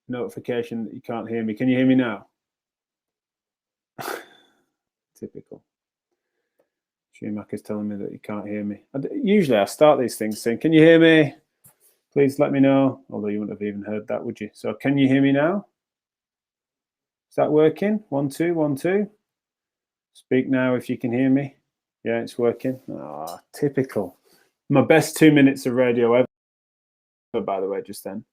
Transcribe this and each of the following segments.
notification that you can't hear me. Can you hear me now? Typical. Schumacher's telling me that you can't hear me. Usually I start these things saying, can you hear me? Please let me know. Although you wouldn't have even heard that, would you? So can you hear me now? Is that working? 1, 2, 1, 2. Speak now if you can hear me. Yeah, it's working. Ah, typical. My best 2 minutes of radio ever, by the way, just then.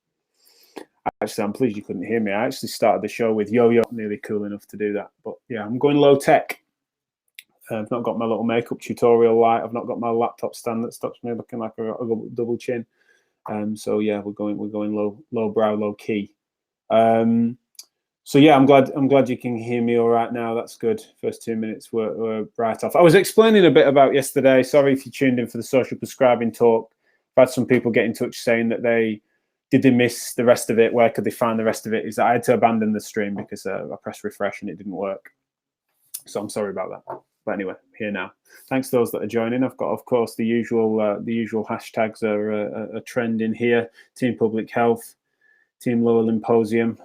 Actually, I'm pleased you couldn't hear me. I actually started the show with yo-yo, nearly cool enough to do that. But yeah, I'm going low tech. I've not got my little makeup tutorial light. I've not got my laptop stand that stops me looking like a double chin. So yeah, we're going low brow, low key. So yeah, I'm glad you can hear me all right now. That's good. First 2 minutes were right off. I was explaining a bit about yesterday. Sorry if you tuned in for the social prescribing talk. I've had some people get in touch saying that they miss the rest of it. Where could they find the rest of it? Is that I had to abandon the stream because I pressed refresh and it didn't work. So I'm sorry about that. But anyway, here now. Thanks to those that are joining. I've got, of course, the usual hashtags are trending here. Team Public Health, Team Lower Lymposium.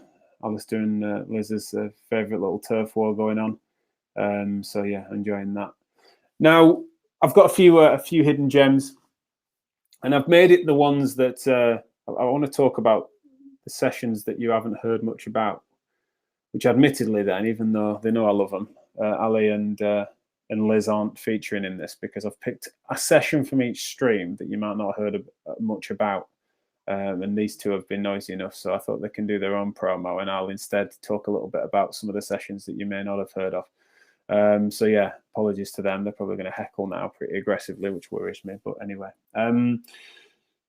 Alistair and Liz's favourite little turf war going on. So yeah, enjoying that. Now I've got a few hidden gems, and I've made it the ones that I want to talk about, the sessions that you haven't heard much about, which admittedly then, even though they know I love them, Ali and Liz aren't featuring in this because I've picked a session from each stream that you might not have heard much about. And these two have been noisy enough, so I thought they can do their own promo, and I'll instead talk a little bit about some of the sessions that you may not have heard of. So yeah, apologies to them. They're probably going to heckle now pretty aggressively, which worries me. But anyway,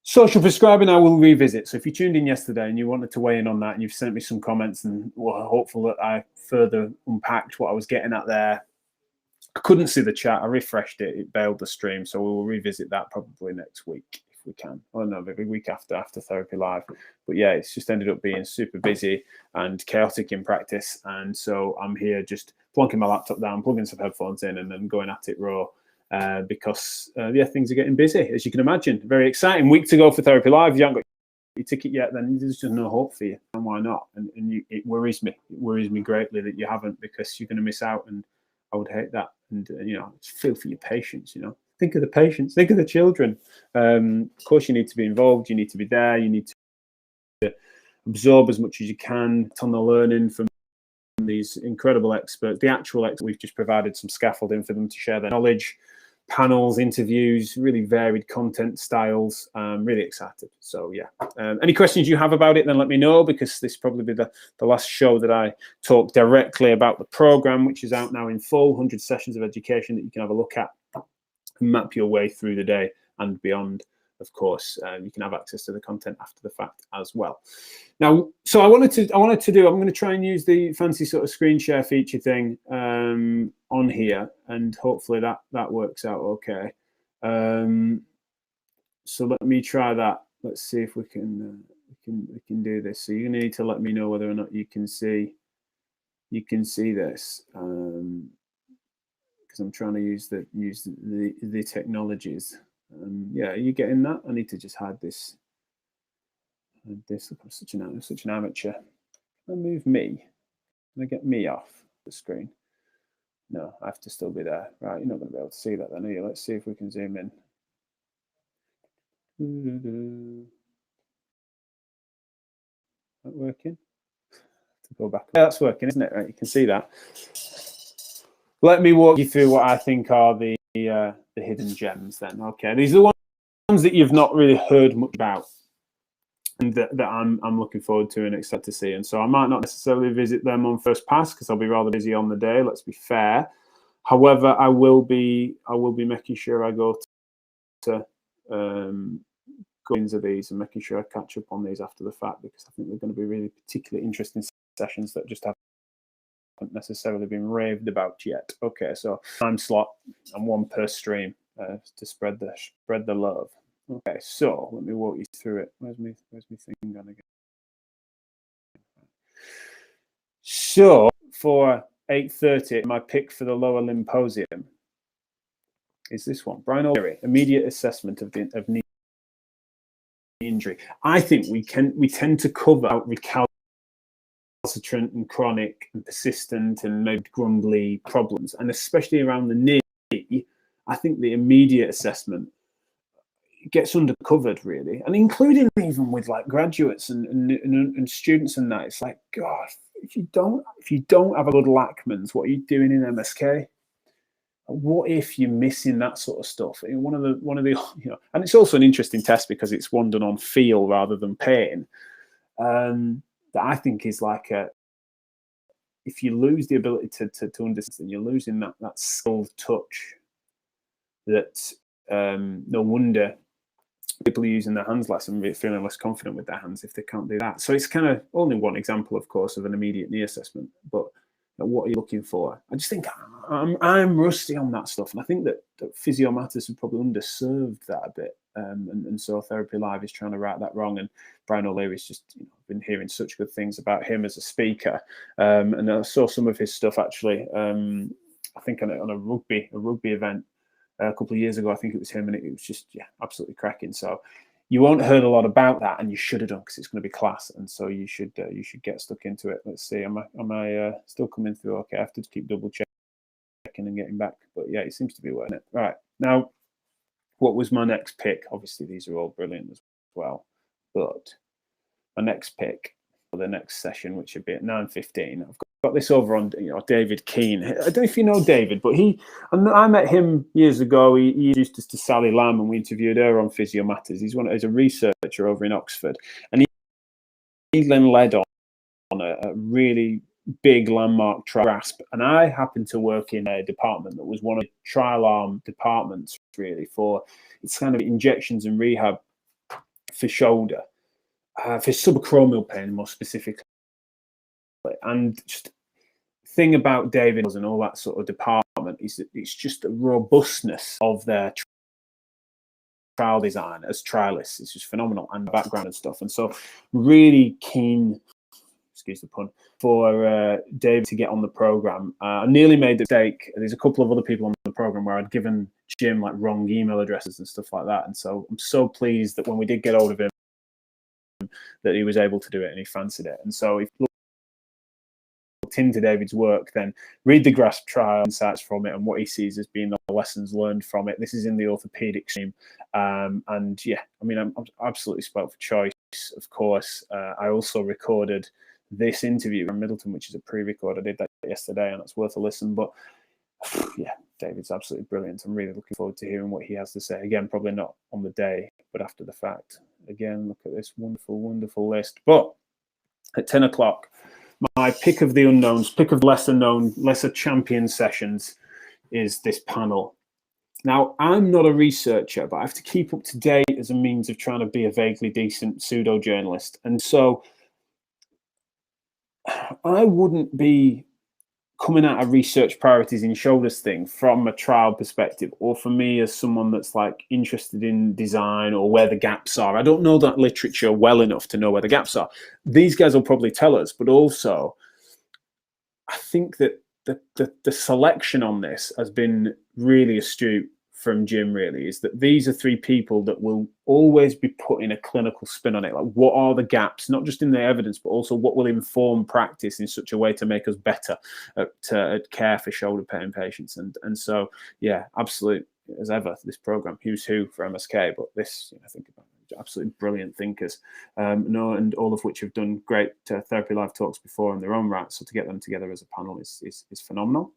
social prescribing I will revisit. So if you tuned in yesterday and you wanted to weigh in on that and you've sent me some comments and were hopeful that I further unpacked what I was getting at there, I couldn't see the chat. I refreshed it. It bailed the stream. So we will revisit that probably next week if we can. Oh no, maybe week after Therapy Live. But yeah, it's just ended up being super busy and chaotic in practice. And so I'm here just plonking my laptop down, plugging some headphones in and then going at it raw. Because yeah, things are getting busy, as you can imagine. Very exciting week to go for Therapy Live. If you haven't got your ticket yet, then there's just no hope for you. And why not? And it worries me. It worries me greatly that you haven't, because you're going to miss out. And I would hate that. And you know, feel for your patients. You know, think of the patients. Think of the children. Of course, you need to be involved. You need to be there. You need to absorb as much as you can. Ton of learning from these incredible experts. The actual experts, we've just provided some scaffolding for them to share their knowledge. Panels, interviews, really varied content styles. Really excited. So yeah, any questions you have about it, then let me know, because this will probably be the last show that I talk directly about the program, which is out now in full, 100 sessions of education that you can have a look at and map your way through the day and beyond. Of course, you can have access to the content after the fact as well. Now, so I wanted to do, I'm going to try and use the fancy sort of screen share feature thing on here, and hopefully that works out okay. So let me try that. Let's see if we can do this. So you need to let me know whether or not you can see this, because I'm trying to use the technologies. Yeah, are you getting that? I need to just hide this. Look, I'm such an amateur. I'll move me. Can I get me off the screen? No, I have to still be there. Right, you're not going to be able to see that then, are you? Let's see if we can zoom in. That working? To go back. Yeah, that's working, isn't it? Right, you can see that. Let me walk you through what I think are the hidden gems then. Okay, these are the ones that you've not really heard much about, and that I'm looking forward to and excited to see. And so I might not necessarily visit them on first pass because I'll be rather busy on the day. Let's be fair. However, I will be making sure I go to go into these and making sure I catch up on these after the fact, because I think they're going to be really particularly interesting sessions that just haven't necessarily been raved about yet. Okay, so time slot and one per stream to spread the love. Okay, so let me walk you through it. Where's my thing gonna go? So for 8:30, my pick for the lower lymposium is this one, Brian O'Leary, immediate assessment of knee injury. I think we tend to cover out recalcitrant and chronic and persistent and maybe grumbly problems, and especially around the knee, I think the immediate assessment gets undercovered really, and including even with like graduates and students and that. It's like, God, if you don't have a good Lackman's, what are you doing in MSK? What if you're missing that sort of stuff? One of the and it's also an interesting test because it's one done on feel rather than pain. That I think is like if you lose the ability to understand, you're losing that skilled touch. That no wonder people are using their hands less and feeling less confident with their hands if they can't do that. So it's kind of only one example, of course, of an immediate knee assessment. But what are you looking for? I just think I'm rusty on that stuff, and I think that Physio Matters have probably underserved that a bit. And so Therapy Live is trying to right that wrong. And Brian O'Leary's just been hearing such good things about him as a speaker. And I saw some of his stuff actually. I think on a rugby event a couple of years ago. I think it was him, and it was just absolutely cracking. So you won't heard a lot about that, and you should have done because it's going to be class. And so you should get stuck into it. Let's see, am I still coming through? Okay, I have to keep double checking and getting back. But yeah, it seems to be working it. Right now, what was my next pick? Obviously, these are all brilliant as well. But my next pick for the next session, which would be at 9:15, I've got this over on David Keane. I don't know if you know David, but I met him years ago. He introduced us to Sally Lamb, and we interviewed her on Physio Matters. He's a researcher over in Oxford, and he then led on a really big landmark grasp. And I happened to work in a department that was one of the trial arm departments really for it's kind of injections and rehab for shoulder, for subacromial pain more specifically. And just thing about David and all that sort of department is that it's just the robustness of their trial design as trialists. It's just phenomenal, and background and stuff. And so really keen, excuse the pun, for David to get on the program. I nearly made the mistake. There's a couple of other people on the program where I'd given Jim like wrong email addresses and stuff like that. And so I'm so pleased that when we did get hold of him, that he was able to do it and he fancied it. And so if you looked into David's work, then read the GRASP trial insights from it and what he sees as being the lessons learned from it. This is in the orthopedic team. And yeah, I mean, I'm absolutely spoilt for choice, of course. I also recorded this interview in Middleton, which is a pre-record. I did that yesterday, and it's worth a listen. But yeah, David's absolutely brilliant. I'm really looking forward to hearing what he has to say. Again, probably not on the day, but after the fact. Again, look at this wonderful, wonderful list. But at 10 o'clock, my pick of the unknowns, pick of lesser known, lesser champion sessions is this panel. Now, I'm not a researcher, but I have to keep up to date as a means of trying to be a vaguely decent pseudo-journalist. And so I wouldn't be coming at a research priorities in shoulders thing from a trial perspective, or for me as someone that's like interested in design or where the gaps are. I don't know that literature well enough to know where the gaps are. These guys will probably tell us, but also I think that the selection on this has been really astute from Jim, really, is that these are three people that will always be putting a clinical spin on it. Like, what are the gaps, not just in the evidence, but also what will inform practice in such a way to make us better at care for shoulder pain patients. And so, yeah, absolute, as ever, this program, who's who for MSK, but this, I think about absolutely brilliant thinkers, and all of which have done great Therapy Live talks before in their own right. So to get them together as a panel is phenomenal.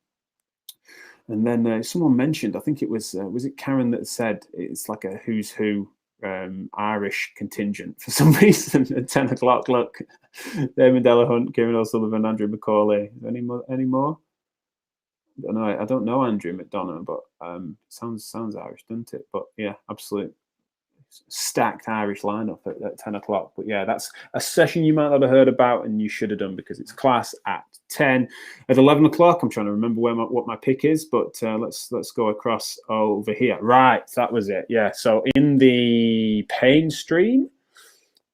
And then someone mentioned, I think it was it Karen that said it's like a who's who Irish contingent for some reason at 10 o'clock. Look, Damon Delahunt, Kieran O'Sullivan, Andrew McCauley. Any more? I don't know Andrew McDonough, but sounds Irish, doesn't it? But yeah, absolute stacked Irish lineup at 10 o'clock. But yeah, that's a session you might not have heard about, and you should have done because it's class at 10. At 11 o'clock, I'm trying to remember what my pick is, but let's go across over here. Right, that was it. Yeah, so in the pain stream,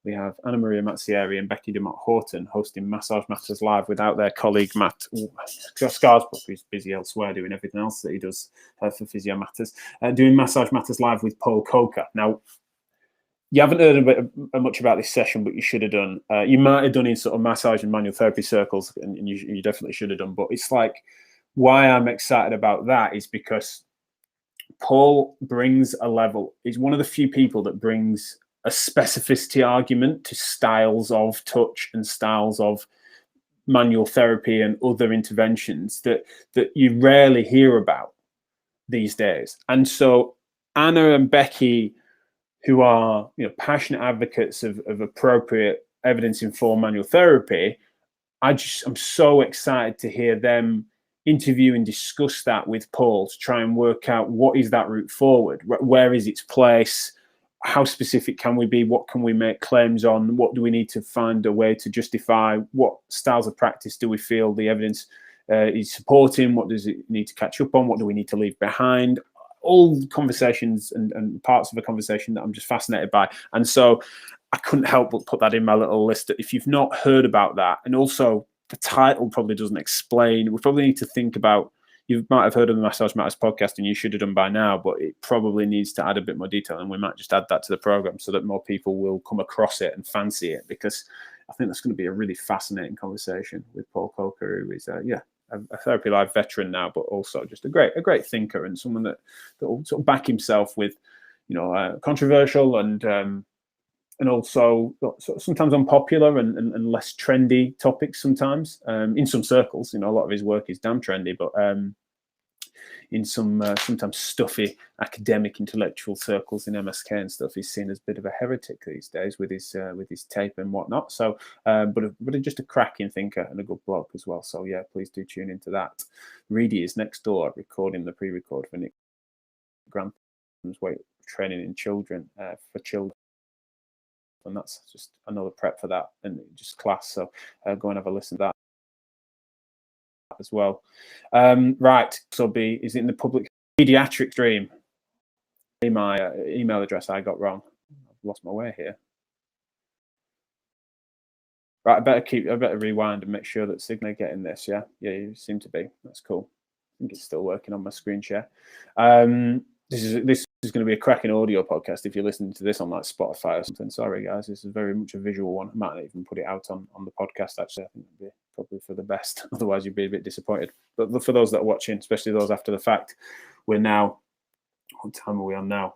we have Anna Maria Mazzieri and Becky DeMott Horton hosting Massage Matters Live without their colleague Matt Scarsbrook, who's busy elsewhere doing everything else that he does for Physio Matters, doing Massage Matters Live with Paul Coker. Now, you haven't heard much about this session, but you should have done. You might have done in sort of massage and manual therapy circles, and you definitely should have done. But it's like, why I'm excited about that is because Paul brings a level. He's one of the few people that brings a specificity argument to styles of touch and styles of manual therapy and other interventions that you rarely hear about these days. And so Anna and Becky, who are passionate advocates of appropriate evidence-informed manual therapy, I'm so excited to hear them interview and discuss that with Paul to try and work out what is that route forward, where is its place, how specific can we be, what can we make claims on, what do we need to find a way to justify, what styles of practice do we feel the evidence is supporting, what does it need to catch up on, what do we need to leave behind, all conversations and parts of a conversation that I'm just fascinated by. And so I couldn't help but put that in my little list. That if you've not heard about that, and also the title probably doesn't explain, we probably need to think about, you might have heard of the Massage Matters podcast and you should have done by now, but it probably needs to add a bit more detail, and we might just add that to the program so that more people will come across it and fancy it, because I think that's going to be a really fascinating conversation with Paul Coker, who is a Therapy Live veteran now, but also just a great thinker, and someone that will sort of back himself with controversial and also sometimes unpopular and less trendy topics sometimes. In some circles, a lot of his work is damn trendy, but in some sometimes stuffy academic intellectual circles in MSK and stuff, he's seen as a bit of a heretic these days with his tape and whatnot. So, but just a cracking thinker and a good blog as well. So yeah, please do tune into that. Reedy is next door recording the pre-record for Nick Grantham's weight training in children for children. And that's just another prep for that and just class. So go and have a listen to that as well. Right, so is it in the public pediatric stream? My email address I got wrong. I've lost my way here. Right, I better rewind and make sure that Signal getting this. Yeah, you seem to be. That's cool. I think it's still working on my screen share. This is going to be a cracking audio podcast if you're listening to this on like Spotify or something. Sorry guys, this is very much a visual one. I might not even put it out on the podcast actually. I think it'd be probably for the best. Otherwise you'd be a bit disappointed. But for those that are watching, especially those after the fact, we're now, what time are we on now?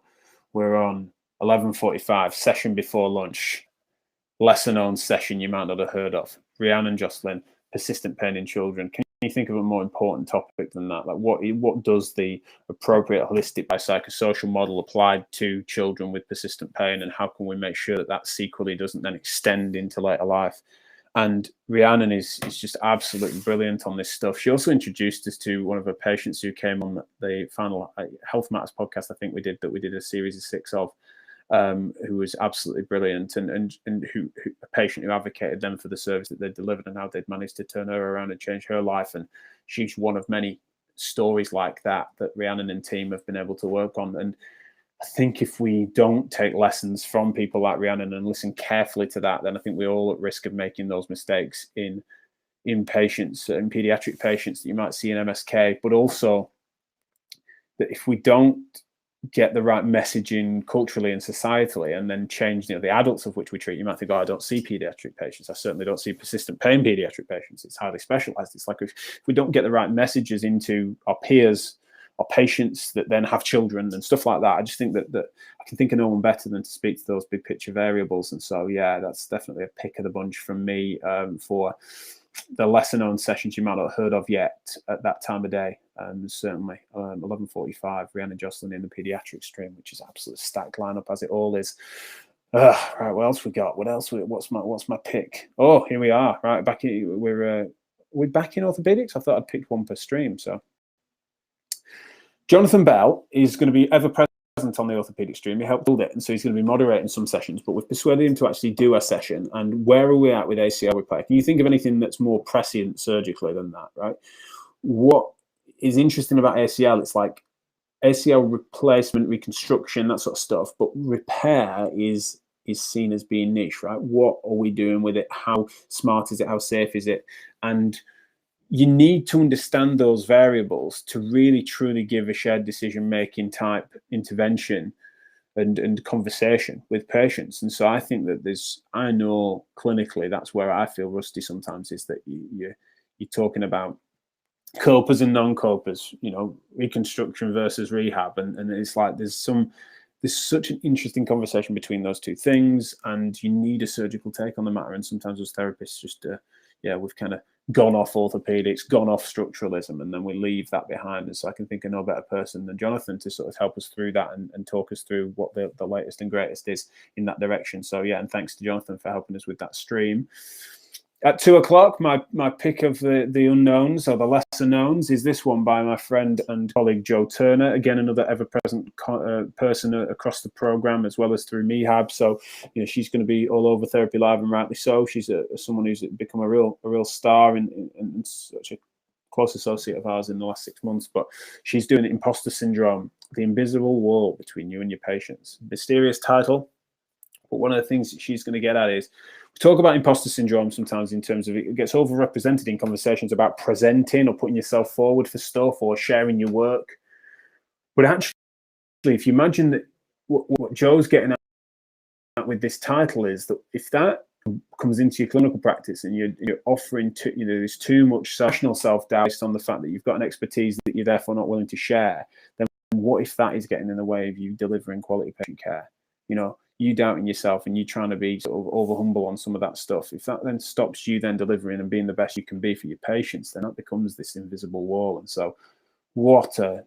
We're on 11:45, session before lunch. Lesser known session you might not have heard of. Rhiannon and Jocelyn, persistent pain in children. Can you think of a more important topic than that? Like what does the appropriate holistic biopsychosocial model applied to children with persistent pain, and how can we make sure that sequelae doesn't then extend into later life? And Rhiannon is just absolutely brilliant on this stuff. She also introduced us to one of her patients who came on the final Health Matters podcast I think we did a series of 6 of, who was absolutely brilliant, and who a patient who advocated them for the service that they delivered and how they'd managed to turn her around and change her life. And she's one of many stories like that Rhiannon and team have been able to work on. And I think if we don't take lessons from people like Rhiannon and listen carefully to that, then I think we're all at risk of making those mistakes in patients, in pediatric patients that you might see in MSK, but also that if we don't get the right messaging culturally and societally, and then change the adults of which we treat. You might think, I don't see pediatric patients. I certainly don't see persistent pain pediatric patients. It's highly specialized. It's like if we don't get the right messages into our peers, our patients that then have children and stuff like that, I just think that I can think of no one better than to speak to those big picture variables. And so, yeah, that's definitely a pick of the bunch from me for the lesser known sessions you might not have heard of yet at that time of day. Certainly 11:45, Rhiannon Jocelyn in the pediatric stream, which is absolute stacked lineup as it all is. Right, what else we got? What's my pick? Oh, here we are. Right, we're back in orthopedics. I thought I'd picked one per stream. So Jonathan Bell is going to be ever present on the orthopedic stream. He helped build it, and so he's going to be moderating some sessions, but we've persuaded him to actually do a session. And where are we at with ACL repair? Can you think of anything that's more prescient surgically than that, right? What is interesting about ACL, it's like ACL replacement, reconstruction, that sort of stuff, but repair is seen as being niche, right? What are we doing with it? How smart is it? How safe is it? And you need to understand those variables to really truly give a shared decision-making type intervention and conversation with patients. And so I think that I know clinically that's where I feel rusty sometimes, is that you're talking about copers and non-copers, reconstruction versus rehab, and it's like there's such an interesting conversation between those two things, and you need a surgical take on the matter. And sometimes as therapists, just we've kind of gone off orthopedics, gone off structuralism, and then we leave that behind. And so I can think of no better person than Jonathan to sort of help us through that and talk us through what the latest and greatest is in that direction. So yeah, and thanks to Jonathan for helping us with that stream. At 2 o'clock, my pick of the unknowns, or the lesser knowns, is this one by my friend and colleague Joe Turner. Again, another ever-present person across the program, as well as through MEHAB. So, she's going to be all over Therapy Live, and rightly so. She's someone who's become a real star and such a close associate of ours in the last 6 months. But she's doing imposter syndrome, the invisible wall between you and your patients. Mysterious title. But one of the things that she's going to get at is, we talk about imposter syndrome sometimes in terms of it gets overrepresented in conversations about presenting or putting yourself forward for stuff or sharing your work. But actually, if you imagine that what Joe's getting at with this title is that if that comes into your clinical practice and you're offering there's too much self-doubt based on the fact that you've got an expertise that you're therefore not willing to share, then what if that is getting in the way of you delivering quality patient care? You doubting yourself and you trying to be sort of over humble on some of that stuff. If that then stops you then delivering and being the best you can be for your patients, then that becomes this invisible wall. And so what a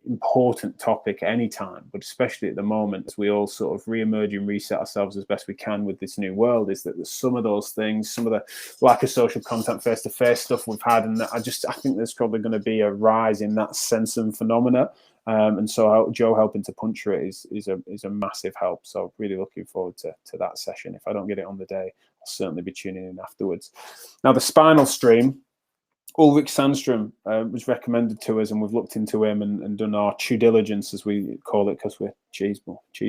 important topic at any time, but especially at the moment as we all sort of re-emerge and reset ourselves as best we can with this new world, is that there's some of those things, some of the lack of social contact, face-to-face stuff we've had, and I think there's probably going to be a rise in that sense and phenomena. And so Joe helping to puncture it is a massive help. So really looking forward to that session. If I don't get it on the day, I'll certainly be tuning in afterwards. Now, the spinal stream, Ulrich Sandstrom was recommended to us, and we've looked into him and done our due diligence, as we call it, because we're cheese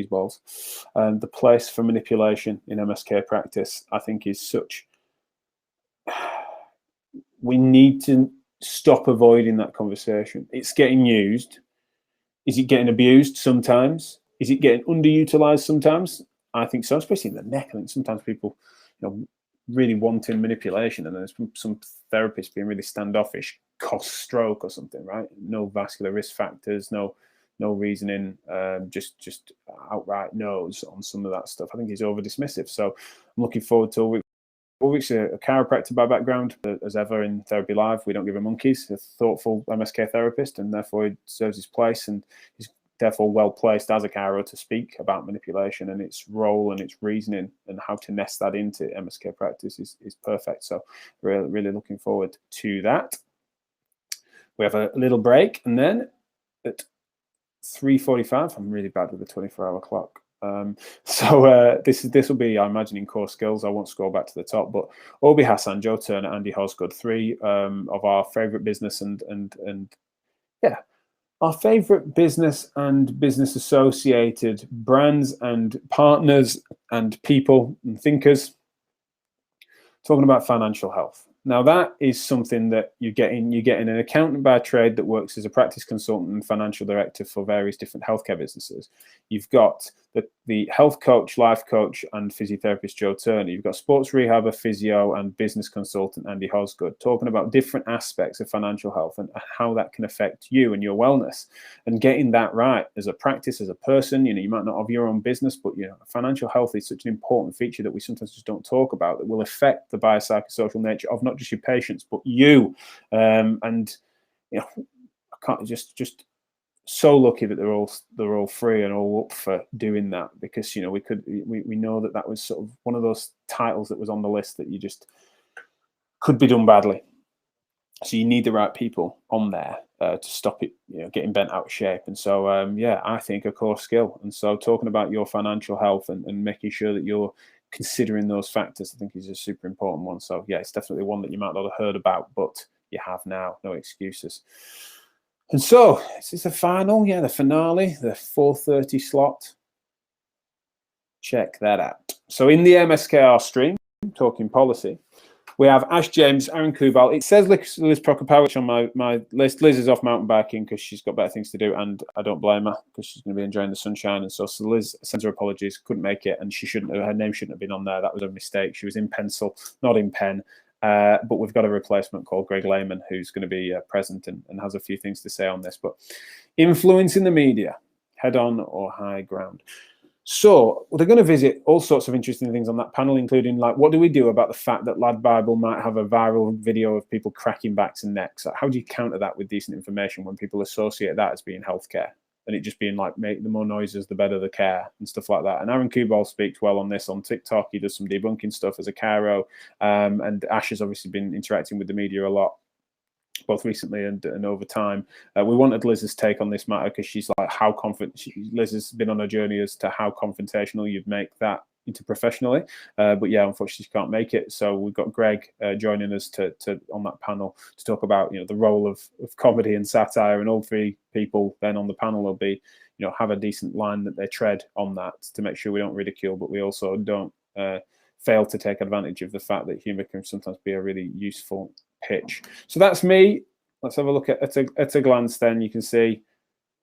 balls. And the place for manipulation in MSK practice, I think, is such. We need to stop avoiding that conversation. It's getting used. Is it getting abused sometimes? Is it getting underutilized sometimes? I think so, especially in the neck. I think sometimes people, really wanting manipulation, and there's some therapists being really standoffish, cost stroke or something, right? No vascular risk factors, no reasoning, just outright no's on some of that stuff. I think he's over dismissive. So I'm looking forward to Ulrich's a chiropractor by background, as ever in Therapy Live. We don't give a monkeys. A thoughtful MSK therapist, and therefore he serves his place, and he's therefore well placed as a chiro to speak about manipulation and its role and its reasoning, and how to nest that into MSK practice is perfect. So really looking forward to that. We have a little break, and then at 3:45, I'm really bad with the 24-hour clock. So this will be, I imagine, in core skills. I won't scroll back to the top, but Obi Hassan, Joe Turner, Andy Hosgood, three of our favorite business our favorite business and business associated brands and partners and people and thinkers, talking about financial health. Now, that is something that you're getting an accountant by trade that works as a practice consultant and financial director for various different healthcare businesses. You've got the health coach, life coach, and physiotherapist Joe Turner. You've got sports rehabber, physio, and business consultant Andy Hosgood, talking about different aspects of financial health and how that can affect you and your wellness. And getting that right as a practice, as a person, you might not have your own business, but financial health is such an important feature that we sometimes just don't talk about, that will affect the biopsychosocial nature of not just your patients, but you. I can't just so lucky that they're all free and all up for doing that, because we know that was sort of one of those titles that was on the list that you just could be done badly. So you need the right people on there to stop it getting bent out of shape. And so I think a core skill. And so talking about your financial health and making sure that you're considering those factors, I think is a super important one. So yeah, it's definitely one that you might not have heard about, but you have now. No excuses. And so this is the finale, the 4:30 slot. Check that out. So in the MSKR stream, talking policy, We have Ash James, Aaron Kubal. It says Liz Prokopowicz on my list. Liz is off mountain biking because she's got better things to do, and I don't blame her because she's going to be enjoying the sunshine. And so Liz sends her apologies, couldn't make it, and her name shouldn't have been on there. That was a mistake. She was in pencil, not in pen. But we've got a replacement called Greg Lehman who's going to be present and has a few things to say on this. But influence in the media, head on or high ground. So they're going to visit all sorts of interesting things on that panel, including like, what do we do about the fact that Lad Bible might have a viral video of people cracking backs and necks? How do you counter that with decent information when people associate that as being healthcare? And it just being like, make the more noises, the better the care and stuff like that. And Aaron Kubal speaks well on this on TikTok. He does some debunking stuff as a chiro. And Ash has obviously been interacting with the media a lot, both recently and over time. We wanted Liz's take on this matter because she's like, how confident, Liz has been on a journey as to how confrontational you'd make that into professionally. But yeah, unfortunately she can't make it. So we've got Greg joining us to on that panel to talk about, you know, the role of comedy and satire, and all three people then on the panel will be, you know, have a decent line that they tread on that to make sure we don't ridicule, but we also don't fail to take advantage of the fact that humor can sometimes be a really useful pitch. So that's me. Let's have a look at a glance. Then you can see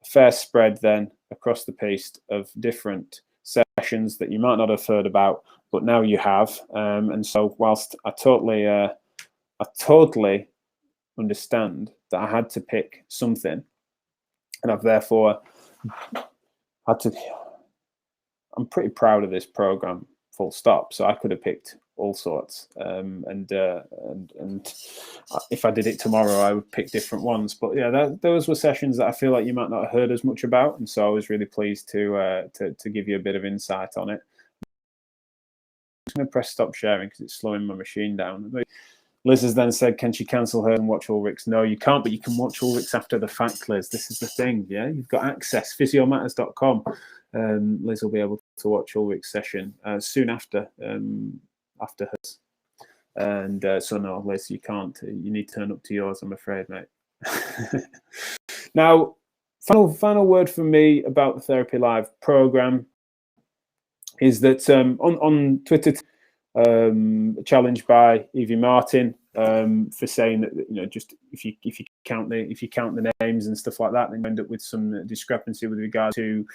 a fair spread then across the piece of different sessions that you might not have heard about, but now you have. And so whilst I totally understand that I had to pick something, and I've therefore had to, I'm pretty proud of this program, full stop. So I could have picked all sorts, and if I did it tomorrow, I would pick different ones. But yeah, those were sessions that I feel like you might not have heard as much about, and so I was really pleased to give you a bit of insight on it. I'm just going to press stop sharing because it's slowing my machine down. Liz has then said, can she cancel her and watch Ulrich's? No, you can't, but you can watch Ulrich's after the fact, Liz. This is the thing, yeah? You've got access, physiomatters.com. Liz will be able to watch Ulrich's session soon after hers. And so no, Liz, you can't. You need to turn up to yours, I'm afraid, mate. Now, final word from me about the Therapy Live program is that on Twitter, challenged by Evie Martin for saying that, you know, just if you count the names and stuff like that, then you end up with some discrepancy with regard to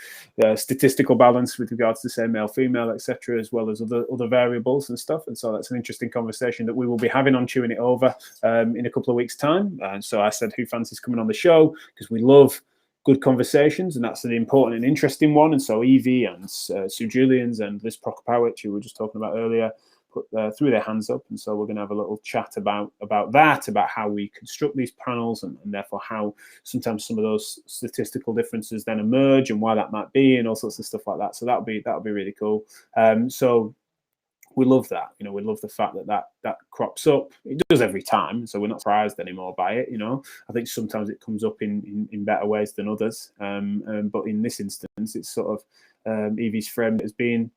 statistical balance with regards to, say, male, female, etc., as well as other variables and stuff. And so that's an interesting conversation that we will be having on Chewing It Over in a couple of weeks' time. And so I said, who fancies coming on the show? Because we love good conversations, and that's an important and interesting one. And so Evie and Sue Julians and Liz Prokopowicz, who we were just talking about earlier, threw their hands up, and so we're going to have a little chat about that, about how we construct these panels, and therefore how sometimes some of those statistical differences then emerge and why that might be, and all sorts of stuff like that. So that'll be really cool. So we love that, you know, we love the fact that crops up. It does every time, so we're not surprised anymore by it, you know. I think sometimes it comes up in better ways than others, but in this instance, it's sort of Evie's framed as being,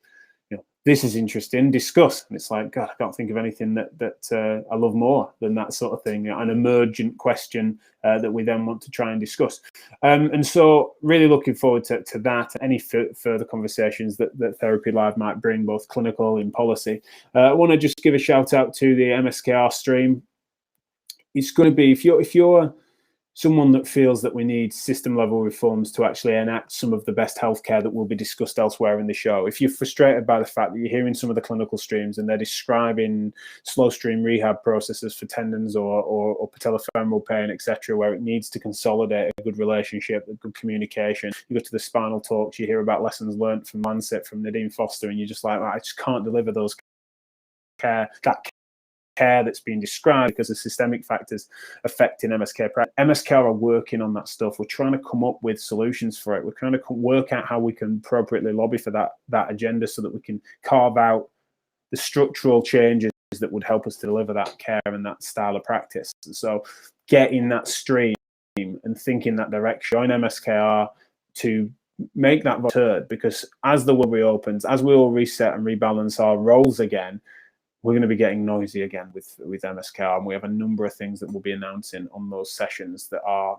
you know, this is interesting, discuss. And it's like, God, I can't think of anything that I love more than that sort of thing, an emergent question that we then want to try and discuss. And so really looking forward to that, any further conversations that Therapy Live might bring, both clinical and policy. I want to just give a shout out to the MSKR stream. It's going to be, if you're someone that feels that we need system level reforms to actually enact some of the best healthcare that will be discussed elsewhere in the show. If you're frustrated by the fact that you're hearing some of the clinical streams and they're describing slow stream rehab processes for tendons or patellofemoral pain, etc., where it needs to consolidate a good relationship, a good communication. You go to the spinal talks, you hear about lessons learned from Lancet, from Nadine Foster, and you're just like, I just can't deliver those care that's being described because of systemic factors affecting MSK. MSK are working on that stuff. We're trying to come up with solutions for it. We're trying to work out how we can appropriately lobby for that agenda so that we can carve out the structural changes that would help us to deliver that care and that style of practice. So get in that stream and think in that direction. Join MSKR to make that voice heard, because as the world reopens, as we all reset and rebalance our roles again, we're going to be getting noisy again with MSKR, and we have a number of things that we'll be announcing on those sessions that are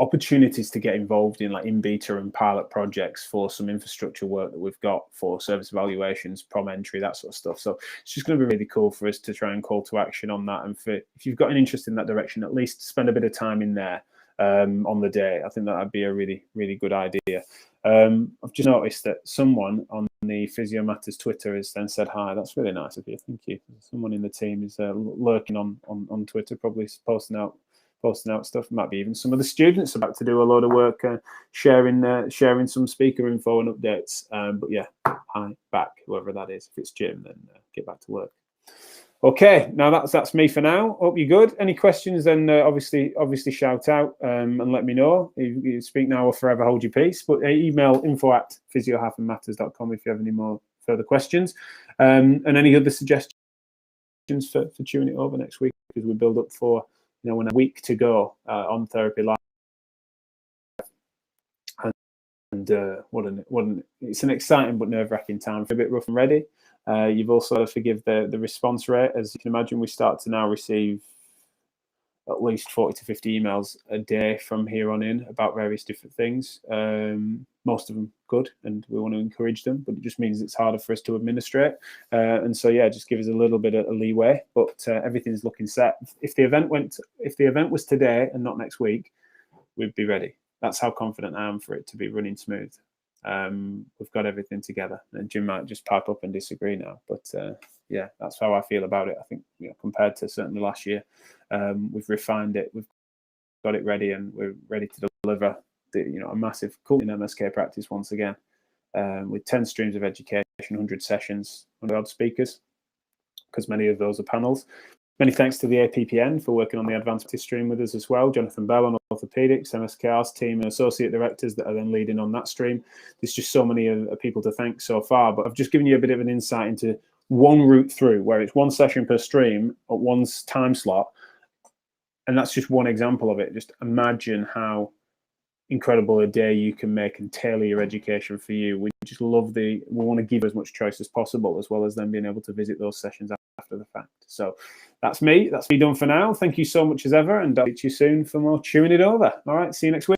opportunities to get involved in like in beta and pilot projects for some infrastructure work that we've got for service evaluations, prom entry, that sort of stuff. So it's just going to be really cool for us to try and call to action on that. And if you've got an interest in that direction, at least spend a bit of time in there on the day. I think that would be a really, really good idea. I've just noticed that someone on the Physio Matters Twitter has then said hi. That's really nice of you. Thank you. Someone in the team is lurking on Twitter, probably posting out stuff. Might be even some of the students about to do a lot of work sharing some speaker info and updates. But yeah, hi back, whoever that is. If it's Jim, then get back to work. Okay, now that's me for now. Hope you're good. Any questions, then obviously shout out and let me know. You speak now or forever hold your peace. But email info@physio-matters.com if you have any more further questions. And any other suggestions for tuning it over next week, because we build up for when a week to go on Therapy Live. And it's an exciting but nerve-wracking time. For a bit rough and ready. You've also got to forgive the response rate. As you can imagine, we start to now receive at least 40 to 50 emails a day from here on in about various different things. Most of them good, and we want to encourage them, but it just means it's harder for us to administrate. And so, yeah, just give us a little bit of a leeway. But everything's looking set. If the event was today and not next week, we'd be ready. That's how confident I am for it to be running smooth. We've got everything together, and Jim might just pipe up and disagree now, but yeah, that's how I feel about it. I think compared to certainly last year, we've refined it, we've got it ready, and we're ready to deliver a massive cool in MSK practice once again, with 10 streams of education, 100 sessions, 100 odd speakers, because many of those are panels. Many thanks to the APPN for working on the advanced practice stream with us as well. Jonathan Bell on orthopedics, MSKR's team and associate directors that are then leading on that stream. There's just so many people to thank so far, but I've just given you a bit of an insight into one route through, where it's one session per stream at one time slot. And that's just one example of it. Just imagine how incredible a day you can make and tailor your education for you. We just love we want to give as much choice as possible, as well as then being able to visit those sessions after the fact. So that's me done for now. Thank you so much as ever, and I'll see you soon for more Chewing It Over. All right, see you next week.